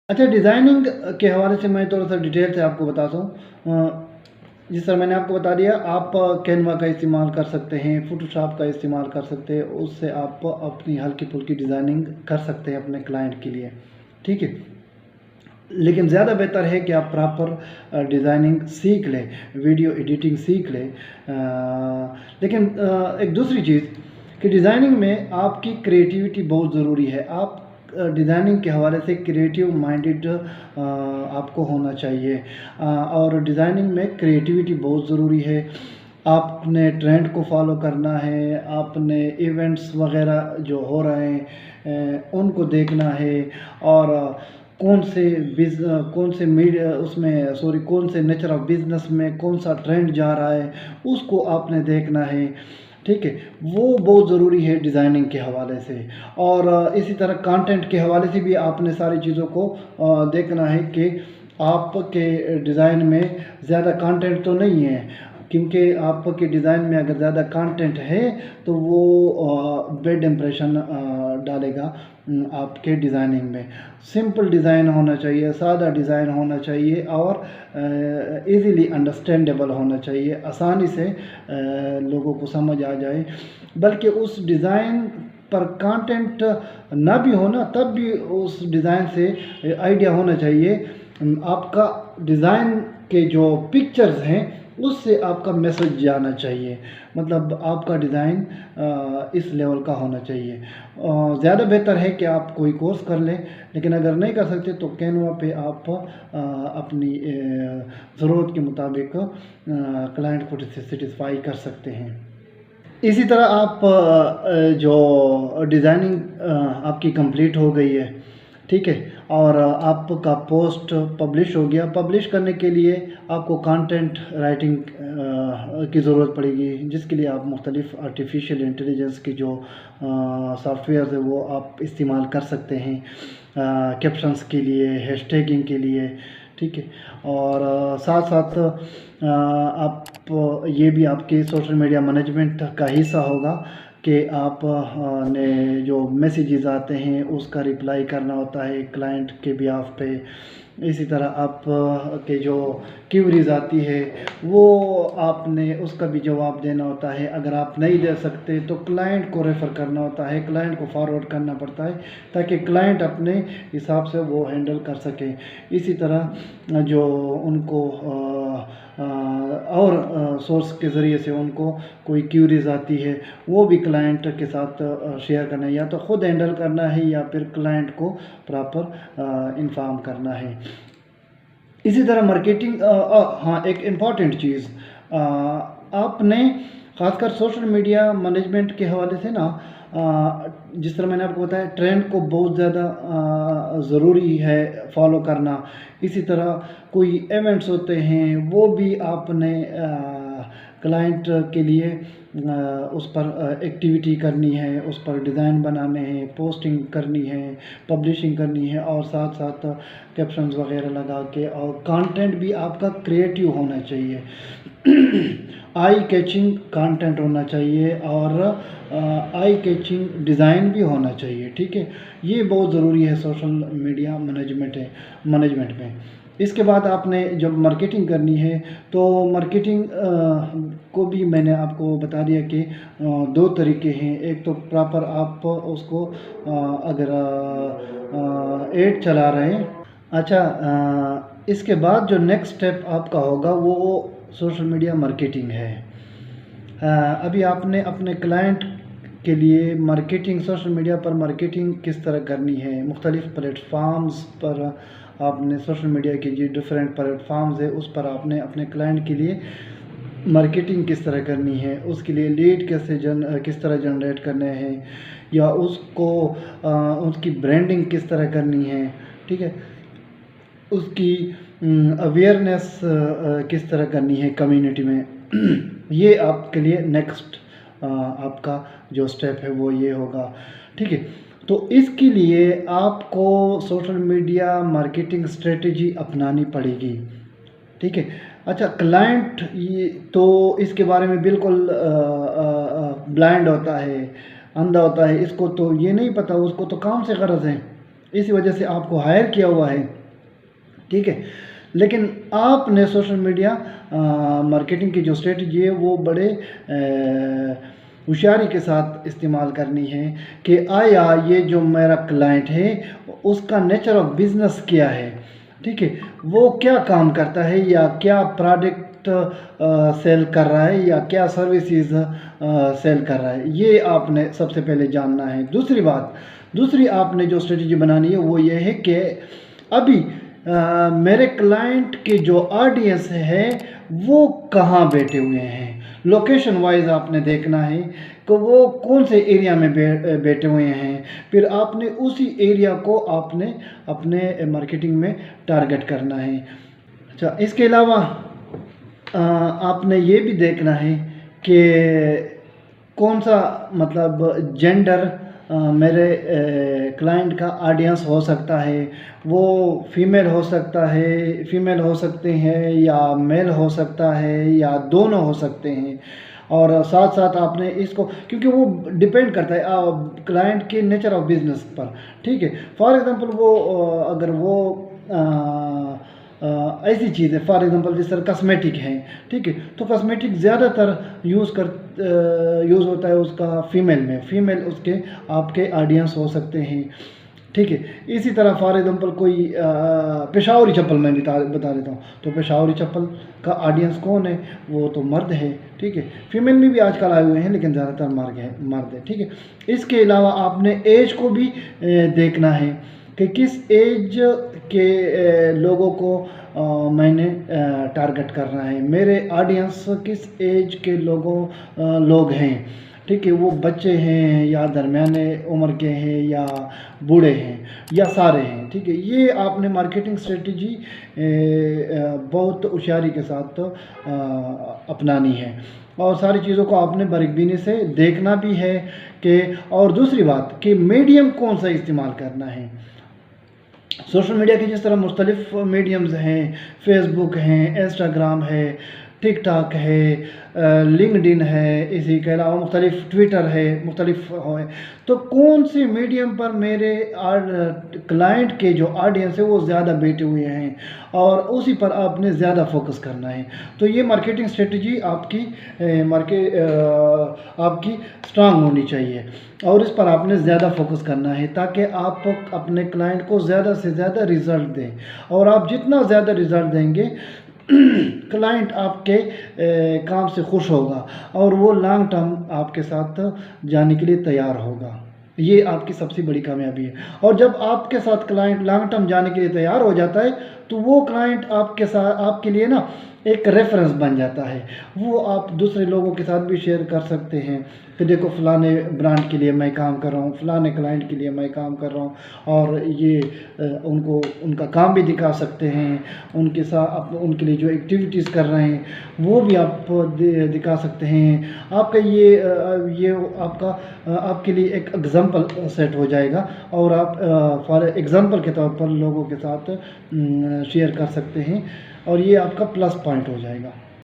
अच्छा, डिज़ाइनिंग के हवाले से मैं थोड़ा-सा डिटेल से आपको बताता हूँ। जिस तरह मैंने आपको बता दिया, आप कैनवा का इस्तेमाल कर सकते हैं, फ़ोटोशॉप का इस्तेमाल कर सकते हैं, उससे आप अपनी हल्की-फुल्की डिज़ाइनिंग कर सकते हैं अपने क्लाइंट के लिए, ठीक है? लेकिन ज़्यादा बेहतर है कि आप प्रॉपर डिज़ाइनिंग सीख लें, वीडियो एडिटिंग सीख लें। लेकिन एक दूसरी चीज़ कि डिज़ाइनिंग में आपकी क्रिएटिविटी बहुत ज़रूरी है। आप डिज़ाइनिंग के हवाले से क्रिएटिव माइंडेड आपको होना चाहिए। और डिज़ाइनिंग में क्रिएटिविटी बहुत ज़रूरी है। आपने ट्रेंड को फॉलो करना है, आपने इवेंट्स वगैरह जो हो रहे हैं उनको देखना है, और कौन से मीडिया उसमें सॉरी कौन से नेचर ऑफ बिज़नेस में कौन सा ट्रेंड जा रहा है, उसको आपने देखना है, ठीक है? वो बहुत ज़रूरी है डिज़ाइनिंग के हवाले से। और इसी तरह कंटेंट के हवाले से भी आपने सारी चीज़ों को देखना है कि आपके डिज़ाइन में ज़्यादा कंटेंट तो नहीं है, क्योंकि आपके डिज़ाइन में अगर ज़्यादा कंटेंट है तो वो बैड इम्प्रेशन डालेगा आपके डिज़ाइनिंग में। सिंपल डिज़ाइन होना चाहिए, सादा डिज़ाइन होना चाहिए, और ईज़िली अंडरस्टैंडेबल होना चाहिए, आसानी से लोगों को समझ आ जाए। बल्कि उस डिज़ाइन पर कंटेंट ना भी हो ना, तब भी उस डिज़ाइन से आइडिया होना चाहिए। आपका डिज़ाइन के जो पिक्चर्स हैं उससे आपका मैसेज जाना चाहिए, मतलब आपका डिज़ाइन इस लेवल का होना चाहिए। ज़्यादा बेहतर है कि आप कोई कोर्स कर लें, लेकिन अगर नहीं कर सकते तो कैनवा पे आप अपनी ज़रूरत के मुताबिक क्लाइंट को सेटिस्फाई कर सकते हैं। इसी तरह आप जो डिज़ाइनिंग आपकी कंप्लीट हो गई है, ठीक है, और आपका पोस्ट पब्लिश हो गया। पब्लिश करने के लिए आपको कंटेंट राइटिंग की ज़रूरत पड़ेगी, जिसके लिए आप मुख्तलिफ़ आर्टिफिशियल इंटेलिजेंस की जो सॉफ्टवेयर है वो आप इस्तेमाल कर सकते हैं, कैप्शंस के लिए, हैशटैगिंग के लिए, ठीक है। और साथ साथ आप ये भी आपके सोशल मीडिया मैनेजमेंट का हिस्सा होगा कि आप ने जो मैसेजेस आते हैं उसका रिप्लाई करना होता है क्लाइंट के बिहाफ पे। इसी तरह आप के जो क्यूरीज आती है वो आपने उसका भी जवाब देना होता है। अगर आप नहीं दे सकते तो क्लाइंट को रेफ़र करना होता है, क्लाइंट को फॉरवर्ड करना पड़ता है, ताकि क्लाइंट अपने हिसाब से वो हैंडल कर सके। इसी तरह जो उनको और सोर्स के ज़रिए से उनको कोई क्यूरीज आती है वो भी क्लाइंट के साथ शेयर करना है, या तो ख़ुद हैंडल करना है या फिर क्लाइंट को प्रॉपर इन्फॉर्म करना है। इसी तरह मार्केटिंग, हाँ, एक इम्पॉर्टेंट चीज़ आपने ख़ासकर सोशल मीडिया मैनेजमेंट के हवाले से ना, जिस तरह मैंने आपको बताया ट्रेंड को बहुत ज़्यादा ज़रूरी है फॉलो करना। इसी तरह कोई इवेंट्स होते हैं वो भी आपने क्लाइंट के लिए उस पर एक्टिविटी करनी है, उस पर डिज़ाइन बनाने हैं, पोस्टिंग करनी है, पब्लिशिंग करनी है, और साथ साथ कैप्शंस वगैरह लगा के, और कंटेंट भी आपका क्रिएटिव होना चाहिए। आई कैचिंग कंटेंट होना चाहिए, और आई कैचिंग डिज़ाइन भी होना चाहिए, ठीक है। ये बहुत ज़रूरी है सोशल मीडिया मैनेजमेंट में। इसके बाद आपने जब मार्केटिंग करनी है तो मार्केटिंग को भी मैंने आपको बता दिया कि दो तरीके हैं। एक तो प्रॉपर आप उसको अगर एड चला रहे हैं, अच्छा, इसके बाद जो नेक्स्ट स्टेप आपका होगा वो सोशल मीडिया मार्केटिंग है। अभी आपने अपने क्लाइंट के लिए मार्केटिंग, सोशल मीडिया पर मार्केटिंग किस तरह करनी है, मुख्तलिफ़ प्लेटफार्म्स पर आपने सोशल मीडिया के जो डिफरेंट प्लेटफार्म्स है उस पर आपने अपने क्लाइंट के लिए मार्केटिंग किस तरह करनी है, उसके लिए लीड किस तरह जनरेट करने हैं, या उसको उसकी ब्रांडिंग किस तरह करनी है, ठीक है, उसकी अवेयरनेस किस तरह करनी है कम्युनिटी में। ये आपके लिए नेक्स्ट आपका जो स्टेप है वो ये होगा, ठीक है। तो इसके लिए आपको सोशल मीडिया मार्केटिंग स्ट्रेटजी अपनानी पड़ेगी, ठीक है। अच्छा, क्लाइंट ये तो इसके बारे में बिल्कुल ब्लाइंड होता है, अंधा होता है, इसको तो ये नहीं पता, उसको तो काम से गरज है, इसी वजह से आपको हायर किया हुआ है। ٹھیک ہے. لیکن آپ نے سوشل میڈیا مارکیٹنگ کی جو اسٹریٹجی ہے وہ بڑے ہوشیاری کے ساتھ استعمال کرنی ہے کہ آیا یہ جو میرا کلائنٹ ہے اس کا نیچر آف بزنس کیا ہے. ٹھیک ہے, وہ کیا کام کرتا ہے, یا کیا پروڈکٹ سیل کر رہا ہے, یا کیا سروسز سیل کر رہا ہے, یہ آپ نے سب سے پہلے جاننا ہے. دوسری آپ نے جو اسٹریٹجی بنانی ہے وہ یہ ہے کہ ابھی میرے کلائنٹ کے جو آڈینس ہے وہ کہاں بیٹھے ہوئے ہیں. لوکیشن وائز آپ نے دیکھنا ہے کہ وہ کون سے ایریا میں بیٹھے ہوئے ہیں. پھر آپ نے اسی ایریا کو آپ نے اپنے مارکیٹنگ میں ٹارگٹ کرنا ہے. اچھا, اس کے علاوہ آپ نے یہ بھی دیکھنا ہے کہ کون سا مطلب جینڈر میرے کلائنٹ کا آڈینس ہو سکتا ہے. وہ فیمیل ہو سکتے ہیں, یا میل ہو سکتا ہے, یا دونوں ہو سکتے ہیں. اور ساتھ ساتھ آپ نے اس کو, کیونکہ وہ ڈیپینڈ کرتا ہے کلائنٹ کے نیچر آف بزنس پر. ٹھیک ہے, فار ایگزامپل وہ اگر وہ ایسی چیز ہے, فار ایگزامپل جس طرح کاسمیٹک ہے, ٹھیک ہے, تو کاسمیٹک زیادہ تر یوز ہوتا ہے اس کا فیمیل اس کے آپ کے آڈینس ہو سکتے ہیں. ٹھیک ہے, اسی طرح فار ایگزامپل کوئی پشاوری چپل میں بتا دیتا ہوں, تو پشاوری چپل کا آڈینس کون ہے, وہ تو مرد ہے. ٹھیک ہے, فیمیل میں بھی آج کل آئے ہوئے ہیں لیکن زیادہ تر مرد ہے. ٹھیک ہے, اس کے علاوہ آپ نے ایج کو بھی دیکھنا ہے کہ کس ایج کے لوگوں کو میں نے ٹارگٹ کرنا ہے. میرے آڈینس کس ایج کے لوگ ہیں. ٹھیک ہے, وہ بچے ہیں, یا درمیانے عمر کے ہیں, یا بوڑھے ہیں, یا سارے ہیں. ٹھیک ہے, یہ آپ نے مارکیٹنگ اسٹریٹجی بہت ہوشیاری کے ساتھ اپنانی ہے, اور ساری چیزوں کو آپ نے باریک بینی سے دیکھنا بھی ہے کہ. اور دوسری بات کہ میڈیم کون سا استعمال کرنا ہے. سوشل میڈیا کے جس طرح مختلف میڈیمز ہیں, فیس بک ہیں, انسٹاگرام ہے, ٹک ٹاک ہے, لنکڈ ان ہے, اسی کے علاوہ مختلف ٹویٹر ہے, مختلف ہے, تو کون سی میڈیم پر میرے کلائنٹ کے جو آڈینس ہے وہ زیادہ بیٹھے ہوئے ہیں, اور اسی پر آپ نے زیادہ فوکس کرنا ہے. تو یہ مارکیٹنگ اسٹریٹجی آپ کی اسٹرانگ ہونی چاہیے, اور اس پر آپ نے زیادہ فوکس کرنا ہے تاکہ آپ اپنے کلائنٹ کو زیادہ سے زیادہ رزلٹ دیں. اور آپ جتنا زیادہ رزلٹ دیں گے کلائنٹ آپ کے کام سے خوش ہوگا, اور وہ لانگ ٹرم آپ کے ساتھ جانے کے لیے تیار ہوگا. یہ آپ کی سب سے بڑی کامیابی ہے. اور جب آپ کے ساتھ کلائنٹ لانگ ٹرم جانے کے لیے تیار ہو جاتا ہے تو وہ کلائنٹ آپ کے لیے نا ایک ریفرنس بن جاتا ہے. وہ آپ دوسرے لوگوں کے ساتھ بھی شیئر کر سکتے ہیں کہ دیکھو فلانے برانڈ کے لیے میں کام کر رہا ہوں, فلانے کلائنٹ کے لیے میں کام کر رہا ہوں, اور یہ ان کا کام بھی دکھا سکتے ہیں, ان کے ساتھ ان کے لیے جو ایکٹیویٹیز کر رہے ہیں وہ بھی آپ دکھا سکتے ہیں. آپ کا یہ آپ کے لیے ایک ایگزامپل سیٹ ہو جائے گا, اور آپ فار ایگزامپل کے طور پر لوگوں کے ساتھ شیئر کر سکتے ہیں, اور یہ آپ کا پلس پوائنٹ ہو جائے گا.